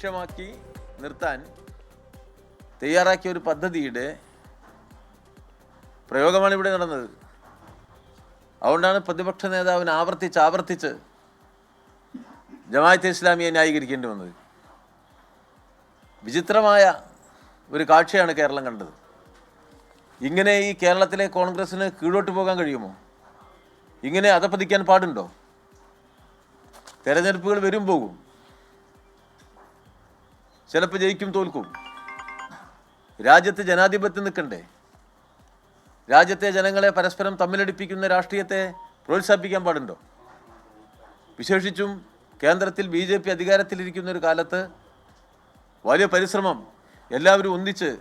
ലക്ഷ്യമാക്കി നിർത്താൻ തയ്യാറാക്കിയ ഒരു പദ്ധതിയുടെ പ്രയോഗമാണ് ഇവിടെ നടന്നത്. അതുകൊണ്ടാണ് പ്രതിപക്ഷ നേതാവിന് ആവർത്തിച്ച് ജമാഅത്തെ ഇസ്ലാമിയെ ന്യായീകരിക്കേണ്ടി വന്നത്. വിചിത്രമായ ഒരു കാഴ്ചയാണ് കേരളം കണ്ടത്. ഇങ്ങനെ ഈ കേരളത്തിലെ കോൺഗ്രസ്സിന് കീഴോട്ട് പോകാൻ കഴിയുമോ? ഇങ്ങനെ അധപ്പതിക്കാൻ പാടുണ്ടോ? തെരഞ്ഞെടുപ്പുകൾ വരും പോകും, ചിലപ്പോൾ ജയിക്കും തോൽക്കും. രാജ്യത്ത് ജനാധിപത്യം നിൽക്കണ്ടേ? രാജ്യത്തെ ജനങ്ങളെ പരസ്പരം തമ്മിലടിപ്പിക്കുന്ന രാഷ്ട്രീയത്തെ പ്രോത്സാഹിപ്പിക്കാൻ പാടുണ്ടോ? വിശേഷിച്ചും കേന്ദ്രത്തിൽ BJP അധികാരത്തിലിരിക്കുന്ന ഒരു കാലത്ത് വലിയ പരിശ്രമം എല്ലാവരും ഒന്നിച്ച്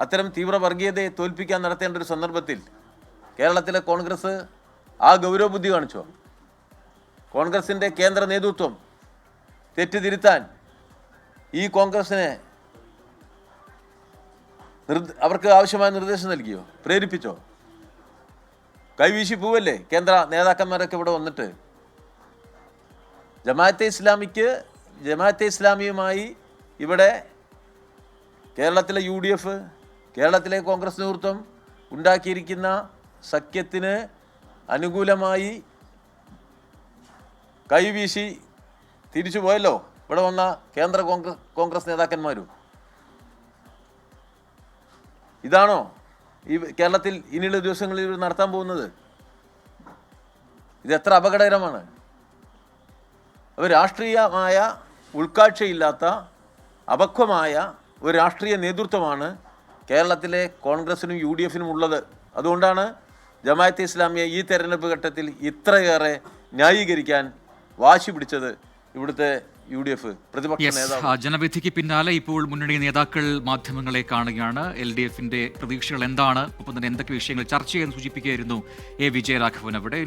അത്തരം തീവ്ര വർഗീയതയെ തോൽപ്പിക്കാൻ നടത്തേണ്ട ഒരു സന്ദർഭത്തിൽ കേരളത്തിലെ കോൺഗ്രസ് ആ ഗൗരവബുദ്ധി കാണിച്ചോ? കോൺഗ്രസിൻ്റെ കേന്ദ്ര നേതൃത്വം തെറ്റിതിരുത്താൻ ഈ കോൺഗ്രസിനെ അവർക്ക് ആവശ്യമായ നിർദ്ദേശം നൽകിയോ? പ്രേരിപ്പിച്ചോ? കൈവീശി പോവല്ലേ കേന്ദ്ര നേതാക്കന്മാരൊക്കെ ഇവിടെ വന്നിട്ട്? ജമാഅത്തെ ഇസ്ലാമിയുമായി ഇവിടെ കേരളത്തിലെ UDF, കേരളത്തിലെ കോൺഗ്രസ് നേതൃത്വം ഉണ്ടാക്കിയിരിക്കുന്ന സഖ്യത്തിന് അനുകൂലമായി കൈവീശി തിരിച്ചു പോയല്ലോ ഇവിടെ വന്ന കേന്ദ്ര കോൺഗ്രസ് നേതാക്കന്മാരും. ഇതാണോ ഈ കേരളത്തിൽ ഇനിയുള്ള ദിവസങ്ങളിൽ നടത്താൻ പോകുന്നത്? ഇത് എത്ര അപകടകരമാണ്! ഒരു രാഷ്ട്രീയമായ ഉൾക്കാഴ്ചയില്ലാത്ത അപക്വമായ ഒരു രാഷ്ട്രീയ നേതൃത്വമാണ് കേരളത്തിലെ കോൺഗ്രസിനും UDFനും ഉള്ളത്. അതുകൊണ്ടാണ് ജമാഅത്തെ ഇസ്ലാമിയെ ഈ തെരഞ്ഞെടുപ്പ് ഘട്ടത്തിൽ ഇത്രയേറെ ന്യായീകരിക്കാൻ വാശി പിടിച്ചത് ഇവിടുത്തെ UDF പ്രതിപക്ഷ നേതാവ്. ജനവിധിക്ക് പിന്നാലെ ഇപ്പോൾ മുന്നണി നേതാക്കൾ മാധ്യമങ്ങളെ കാണുകയാണ്. LDFന്റെ പ്രതീക്ഷകൾ എന്താണ്, ഒപ്പം തന്നെ എന്തൊക്കെ വിഷയങ്ങൾ ചർച്ച ചെയ്യാൻ സൂചിപ്പിക്കുകയായിരുന്നു A. വിജയരാഘവൻ അവിടെ.